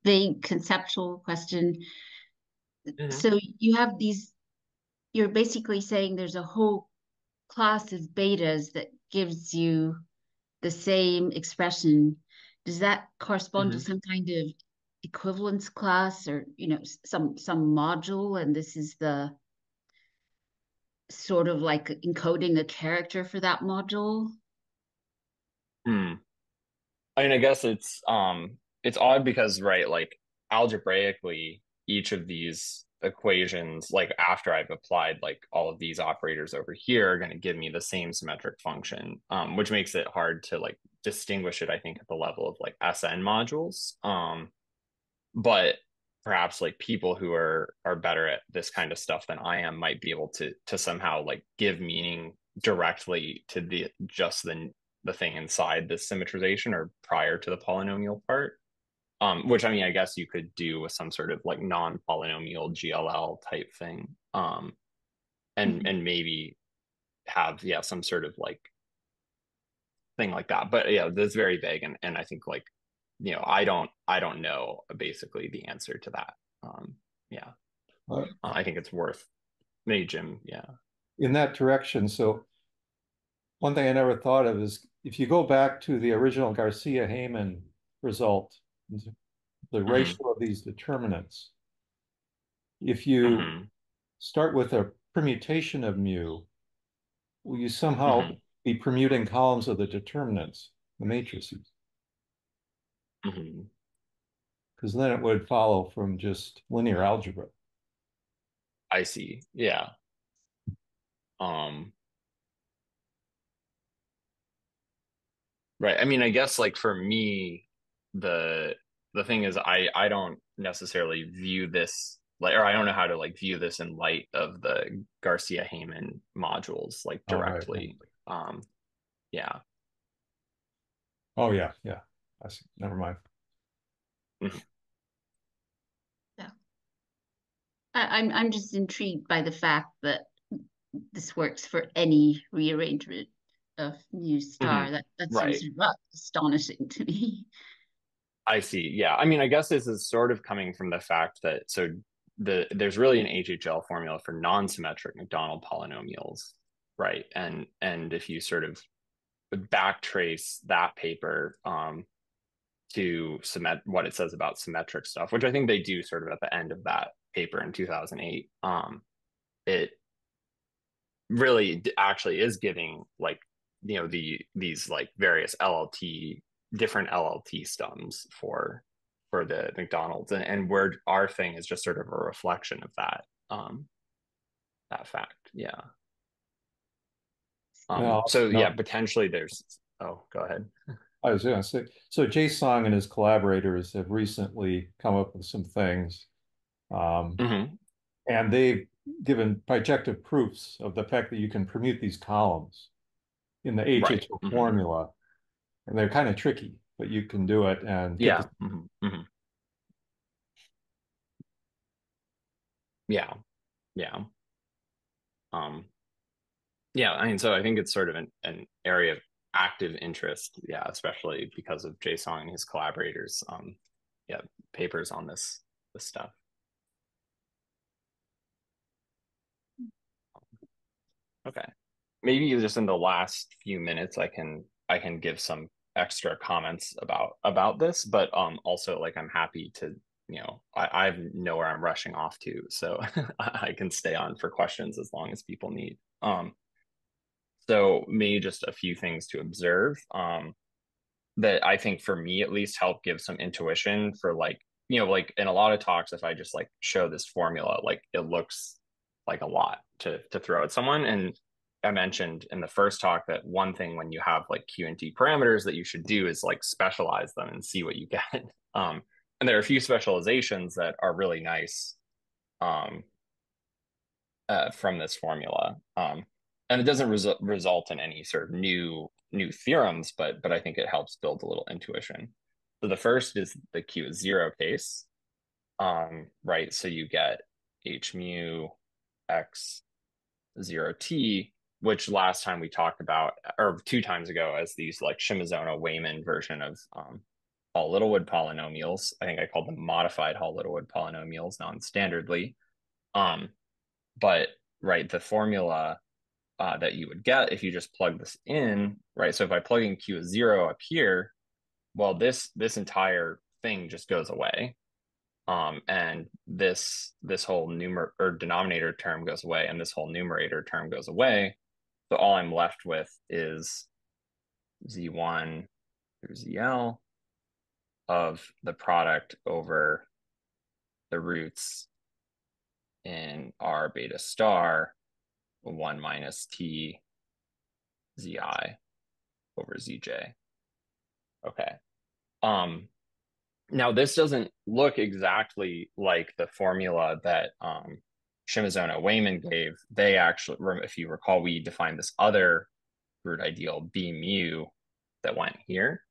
vague conceptual question. So you have you're basically saying there's a whole class of betas that gives you the same expression. Does that correspond to some kind of equivalence class, or some module, and this is the sort of like encoding a character for that module? I mean, I guess it's odd because, right, like algebraically, each of these equations, like after I've applied like all of these operators over here, are going to give me the same symmetric function, which makes it hard to like distinguish it, I think, at the level of like SN modules. But perhaps like people who are better at this kind of stuff than I am might be able to somehow like give meaning directly to the thing inside the symmetrization or prior to the polynomial part. Which, I mean, I guess you could do with some sort of like non-polynomial GLL type thing. And maybe have some sort of like thing like that. But yeah, that's very vague, and I think like I don't know basically the answer to that. I think it's worth maybe Jim. In that direction. So one thing I never thought of is if you go back to the original Garcia-Heyman result, the ratio of these determinants, if you start with a permutation of mu, will you somehow be permuting columns of the determinants, the matrices? Because then it would follow from just linear algebra. I see. Yeah. Right. I mean, I guess like for me, the thing is I don't necessarily view this like, or I don't know how to like view this in light of the Garcia-Heyman modules like directly. Yeah. Oh yeah. I see. Never mind. Yeah. I'm just intrigued by the fact that this works for any rearrangement of mu star. That seems astonishing to me. I see. Yeah. I mean, I guess this is sort of coming from the fact that there's really an HHL formula for non-symmetric Macdonald polynomials, right? And if you sort of backtrace that paper to what it says about symmetric stuff, which I think they do sort of at the end of that paper in 2008, it really actually is giving like, you know, these like various different LLT stums for the Macdonald's, and where our thing is just sort of a reflection of that fact. Yeah. So yeah, potentially there's, oh, go ahead. I was going to say, so Jay Song and his collaborators have recently come up with some things, and they've given bijective proofs of the fact that you can permute these columns in the HHO formula, and they're kind of tricky, but you can do it and get yeah. Yeah, I mean, so I think it's sort of an area of active interest, yeah, especially because of Jay Song and his collaborators, yeah, papers on this stuff. Okay, maybe just in the last few minutes, I can give some extra comments about this, but also like I'm happy to, you know, I know where I'm rushing off to, so I can stay on for questions as long as people need. So maybe just a few things to observe that I think for me at least help give some intuition for like, you know, like in a lot of talks, if I just like show this formula, like it looks like a lot to throw at someone. And I mentioned in the first talk that one thing when you have like Q and T parameters that you should do is like specialize them and see what you get. And there are a few specializations that are really nice from this formula. And it doesn't result in any sort of new theorems, but I think it helps build a little intuition. So the first is the Q is 0 case, right? So you get H mu x 0t, which last time we talked about, or 2 times ago, as these like Shimazona-Wayman version of Hall-Littlewood polynomials. I think I called them modified Hall-Littlewood polynomials non-standardly. But right, the formula that you would get if you just plug this in, right? So if I plug in Q as 0 up here, well, this entire thing just goes away. And this whole denominator term goes away, and this whole numerator term goes away. So all I'm left with is Z1 through ZL of the product over the roots in R beta star 1 minus T Zi over Zj. Okay. Now this doesn't look exactly like the formula that Shimazona-Wayman gave. They actually, if you recall, we defined this other root ideal B mu that went here.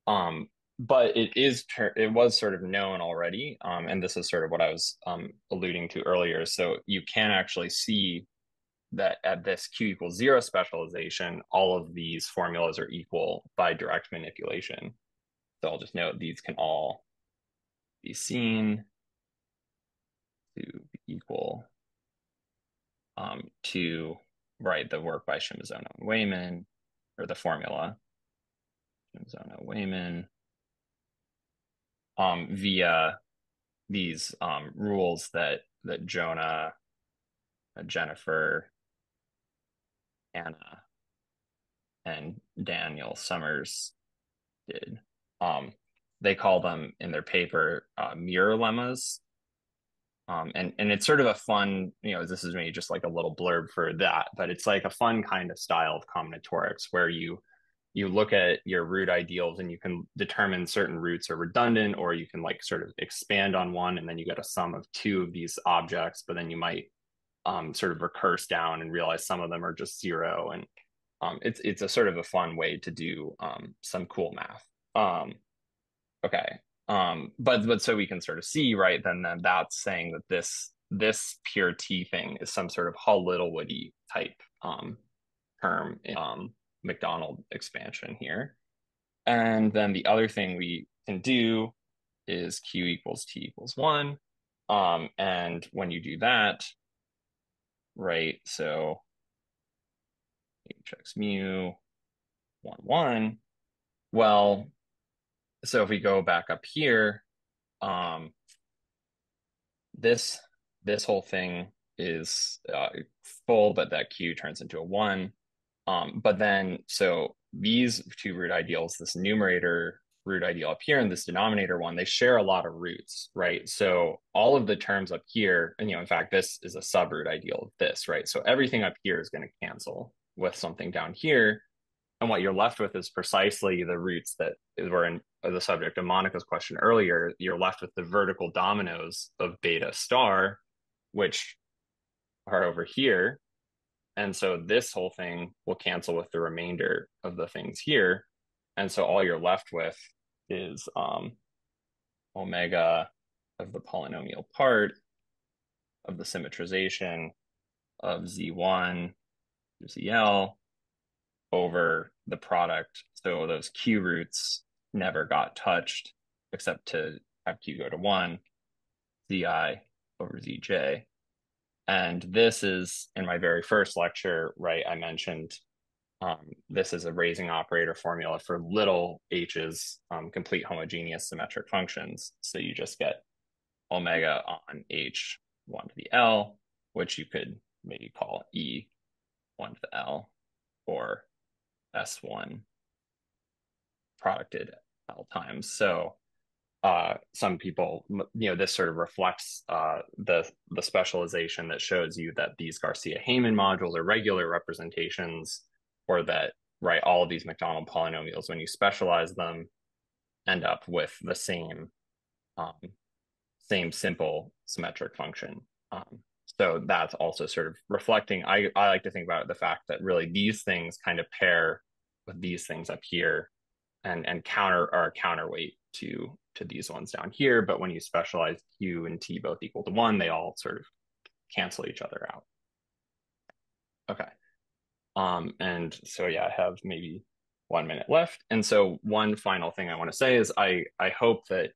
But it was sort of known already, and this is sort of what I was alluding to earlier. So you can actually see that at this Q equals 0 specialization, all of these formulas are equal by direct manipulation. So I'll just note these can all be seen to be equal to, right, the work by Shimazona and Wayman, or the formula Shimazona-Wayman, via these rules that Jonah, Jennifer, Anna, and Daniel Summers did. They call them in their paper mirror lemmas. And it's sort of a fun, you know, this is maybe just like a little blurb for that, but it's like a fun kind of style of combinatorics where you look at your root ideals and you can determine certain roots are redundant, or you can like sort of expand on one and then you get a sum of 2 of these objects, but then you might sort of recurse down and realize some of them are just 0. And it's a sort of a fun way to do some cool math. Okay. But so we can sort of see, right, then that's saying that this pure T thing is some sort of Hall-Littlewoody type term in Macdonald expansion here. And then the other thing we can do is Q equals T equals 1. And when you do that, right, so hx mu 1, 1. Well, so if we go back up here, this whole thing is full, but that q turns into a 1. But then, so these two root ideals, this numerator root ideal up here and this denominator one, they share a lot of roots, right? So all of the terms up here, and in fact, this is a subroot ideal of this, right? So everything up here is going to cancel with something down here. And what you're left with is precisely the roots that were in the subject of Monica's question earlier. You're left with the vertical dominoes of beta star, which are over here. And so this whole thing will cancel with the remainder of the things here. And so all you're left with is omega of the polynomial part of the symmetrization of Z1 to ZL over the product. So those Q roots never got touched except to have Q go to 1, ZI over ZJ. And this is in my very first lecture, right? I mentioned this is a raising operator formula for little h's, complete homogeneous symmetric functions. So you just get omega on h 1 to the L, which you could maybe call E 1 to the L, or S1 producted L times. So some people, this sort of reflects the specialization that shows you that these Garcia-Heyman modules are regular representations, or that, right, all of these Macdonald polynomials, when you specialize them, end up with the same simple symmetric function. So that's also sort of reflecting, I like to think about the fact that really these things kind of pair with these things up here and are a counterweight to these ones down here. But when you specialize Q and T both equal to 1, they all sort of cancel each other out. Okay. And so, yeah, I have maybe 1 minute left. And so one final thing I want to say is I hope that,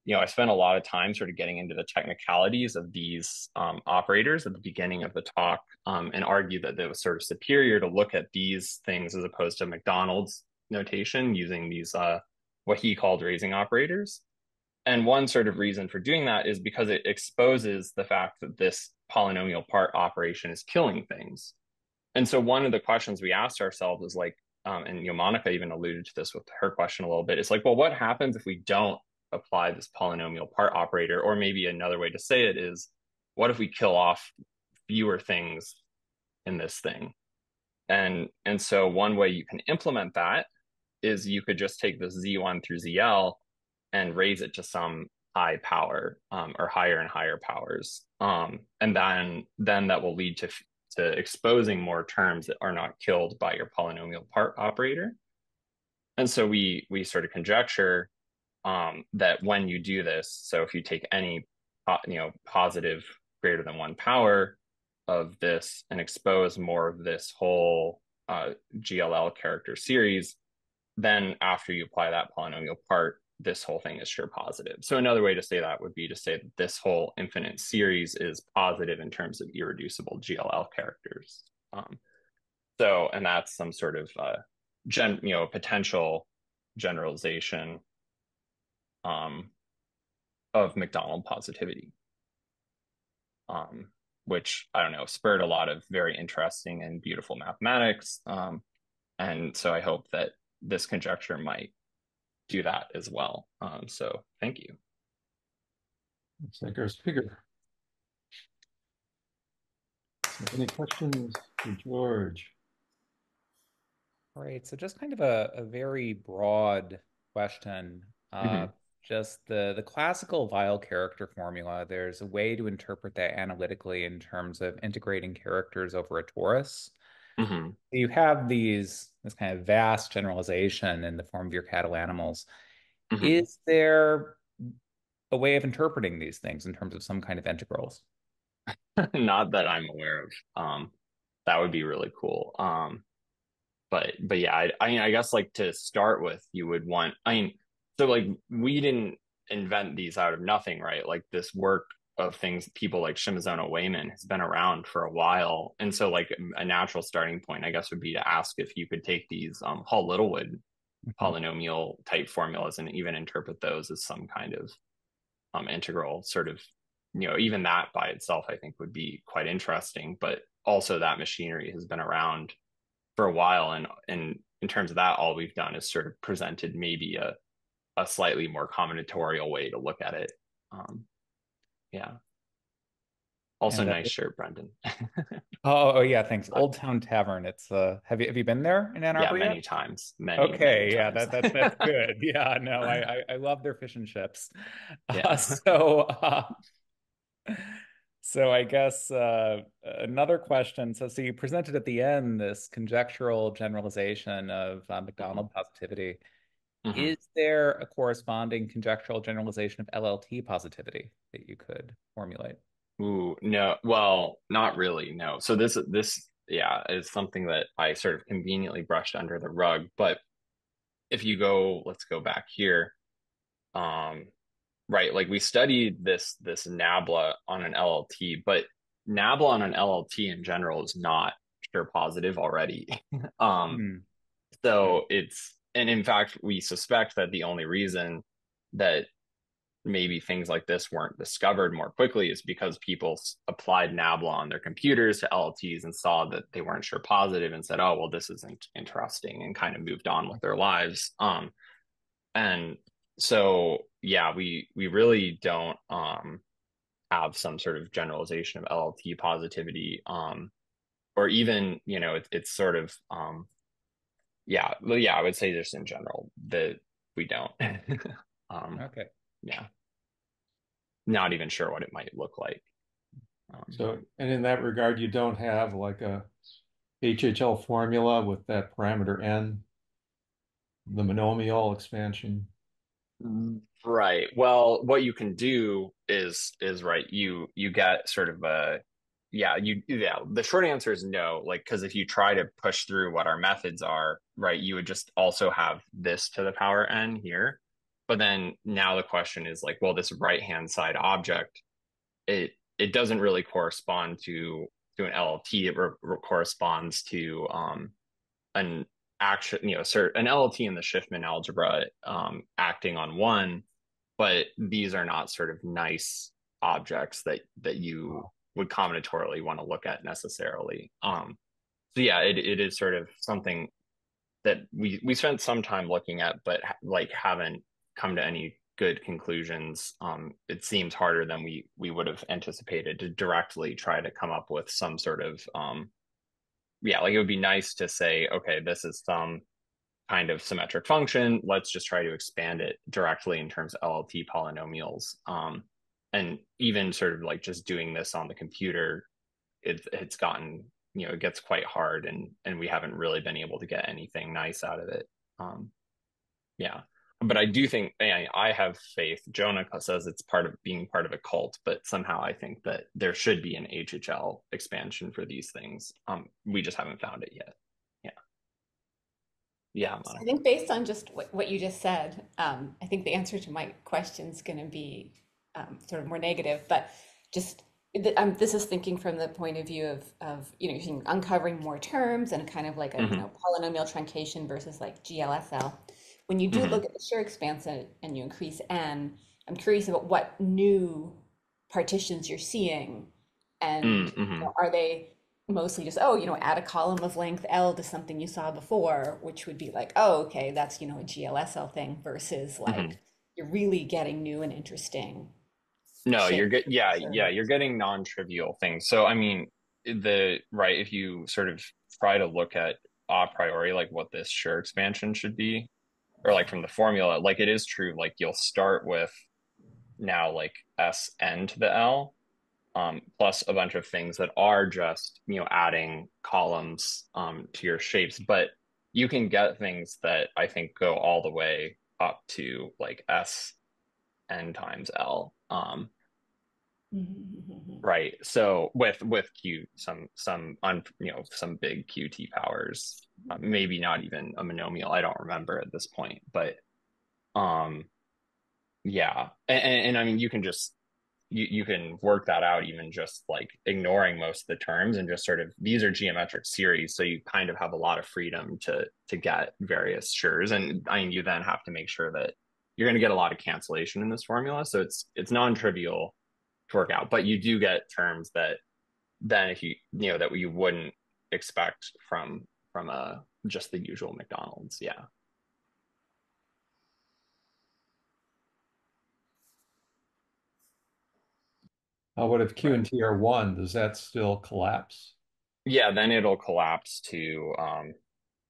I spent a lot of time sort of getting into the technicalities of these operators at the beginning of the talk, and argue that it was sort of superior to look at these things as opposed to Macdonald's notation using these, what he called raising operators. And one sort of reason for doing that is because it exposes the fact that this polynomial part operation is killing things. And so one of the questions we asked ourselves is like, and Monica even alluded to this with her question a little bit. It's like, well, what happens if we don't apply this polynomial part operator? Or maybe another way to say it is, what if we kill off fewer things in this thing? And so one way you can implement that is you could just take this Z1 through ZL and raise it to some high power, or higher and higher powers. And then that will lead to exposing more terms that are not killed by your polynomial part operator. And so we sort of conjecture that when you do this, so if you take any positive greater than 1 power of this and expose more of this whole GLL character series, then after you apply that polynomial part, this whole thing is sure positive. So another way to say that would be to say that this whole infinite series is positive in terms of irreducible GLL characters. And that's some sort of potential generalization of Macdonald positivity, which, I don't know, spurred a lot of very interesting and beautiful mathematics. And so I hope that this conjecture might do that as well. So thank you. Looks like our speaker. Any questions for George? All right, so just kind of a very broad question. Just the classical Weil character formula, there's a way to interpret that analytically in terms of integrating characters over a torus. You have this kind of vast generalization in the form of your cattle animals. Is there a way of interpreting these things in terms of some kind of integrals? Not that I'm aware of. That would be really cool. But yeah, I guess like to start with, you would want, so like we didn't invent these out of nothing, right? Like this work things, people like Shimizuno Wayman has been around for a while. And so like a natural starting point, I guess, would be to ask if you could take these Hall-Littlewood polynomial type formulas and even interpret those as some kind of integral sort of, even that by itself, I think would be quite interesting. But also that machinery has been around for a while. And in terms of that, all we've done is sort of presented maybe a slightly more combinatorial way to look at it. Yeah. Also, And nice shirt, Brendan. oh yeah, thanks. Old Town Tavern. It's have you been there in Ann Yeah, Arbor many yet? times. Okay, Many yeah, times. that's good. Yeah, no, I love their fish and chips. Yeah. So I guess another question. So you presented at the end this conjectural generalization of Macdonald positivity. Mhm. Is there a corresponding conjectural generalization of LLT positivity that you could formulate? Ooh, no. Well, not really, no. So this yeah, is something that I sort of conveniently brushed under the rug. But if you go, let's go back here. Um, right, like we studied this nabla on an LLT, but nabla on an LLT in general is not sure positive already. Um, Hmm. Okay. so and in fact, we suspect that the only reason that maybe things like this weren't discovered more quickly is because people applied nabla on their computers to LLTs and saw that they weren't sure positive and said, oh, well, this isn't interesting, and kind of moved on with their lives. And so, yeah, we really don't have some sort of generalization of LLT positivity, or even, it's sort of, yeah, well, yeah, I would say just in general that we don't. Okay. Yeah, not even sure what it might look like. So, and in that regard, you don't have like a HHL formula with that parameter n, the monomial expansion. Right. Well, what you can do is right. You get sort of yeah. The short answer is no. Like, because if you try to push through what our methods are, right, you would just also have this to the power n here. But then now the question is like, well, this right hand side object, it doesn't really correspond to an LLT. It corresponds to an action, an LLT in the Schiffman algebra acting on one, but these are not sort of nice objects that you would combinatorially want to look at necessarily. So yeah, it is sort of something that we spent some time looking at, but like haven't come to any good conclusions. It seems harder than we would have anticipated to directly try to come up with some sort of yeah, like it would be nice to say, okay, this is some kind of symmetric function. Let's just try to expand it directly in terms of LLT polynomials. And even sort of like just doing this on the computer, it's gotten, it gets quite hard, and we haven't really been able to get anything nice out of it. Yeah. But I do think I have faith. Jonah says it's part of being part of a cult, but somehow I think that there should be an HHL expansion for these things. We just haven't found it yet. Yeah. Yeah, So I Monica. think based on just what you just said, I think the answer to my question is going to be sort of more negative, but just this is thinking from the point of view of you're uncovering more terms and kind of like a Mm-hmm. polynomial truncation versus like GLSL. When you do Mm-hmm. look at the Schur expansion and you increase n, I'm curious about what new partitions you're seeing, and Mm-hmm. are they mostly just, oh, add a column of length L to something you saw before, which would be like, oh, okay, that's, a GLSL thing versus Mm-hmm. like you're really getting new and interesting No, you're shapes. good. Yeah, Or- yeah, you're getting non-trivial things. So, I mean, right, if you sort of try to look at a priori, like what this Schur expansion should be, or like from the formula, like it is true, like you'll start with now like Sn to the L, plus a bunch of things that are just, adding columns to your shapes. But you can get things that I think go all the way up to like Sn times L. Right. So with Q, some big Qt powers, maybe not even a monomial. I don't remember at this point, but um, yeah. And I mean, you can just you can work that out even just like ignoring most of the terms and just sort of, these are geometric series, so you kind of have a lot of freedom to get various sures. And I mean, you then have to make sure that you're going to get a lot of cancellation in this formula, so it's non-trivial to work out, but you do get terms that then if you know that you wouldn't expect from a just the usual Macdonald's. Yeah. What if Q and T are 1? Does that still collapse? Yeah, then it'll collapse to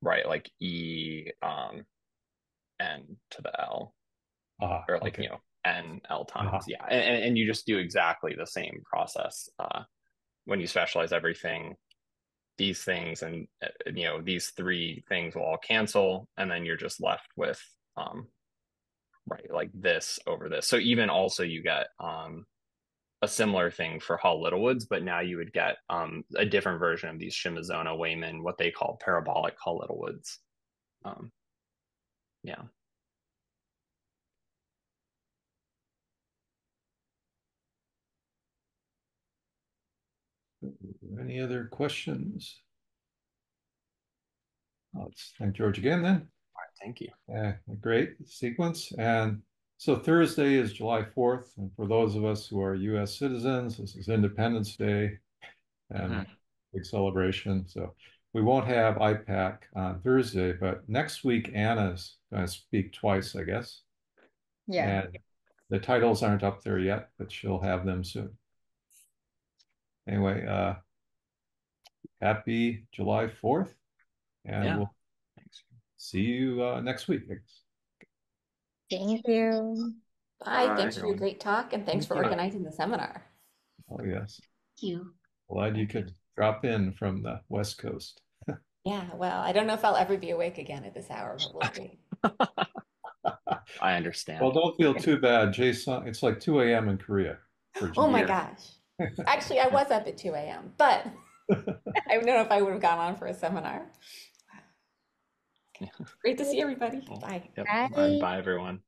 right, like n to the L, or like, Okay. you know, n L times. Yeah. And you just do exactly the same process when you specialize everything. These things and you know, these three things will all cancel, and then you're just left with right, like this over this. So even also you get a similar thing for Hall-Littlewoods, but now you would get a different version of these Shimazona-Wayman, what they call parabolic Hall-Littlewoods. Yeah. Any other questions? Let's thank George again then. All right, thank you. Great sequence. And so Thursday is July 4th. And for those of us who are US citizens, this is Independence Day and big celebration. So we won't have IPAC on Thursday, but next week Anna's going to speak twice, I guess. Yeah. And the titles aren't up there yet, but she'll have them soon. Anyway, happy July 4th. And we'll see you next week. Thank you. Bye. Thanks for your great talk, and thanks for organizing the seminar. Oh, yes. Thank you. Glad you could drop in from the West Coast. Yeah, well, I don't know if I'll ever be awake again at this hour, but we'll see. I understand. Don't feel too bad, Jason. It's like 2 a.m. in Korea. Oh my gosh. Actually, I was up at 2 a.m., but I don't know if I would have gone on for a seminar. Great to see everybody. Bye. Yep. Bye. All right, bye, everyone.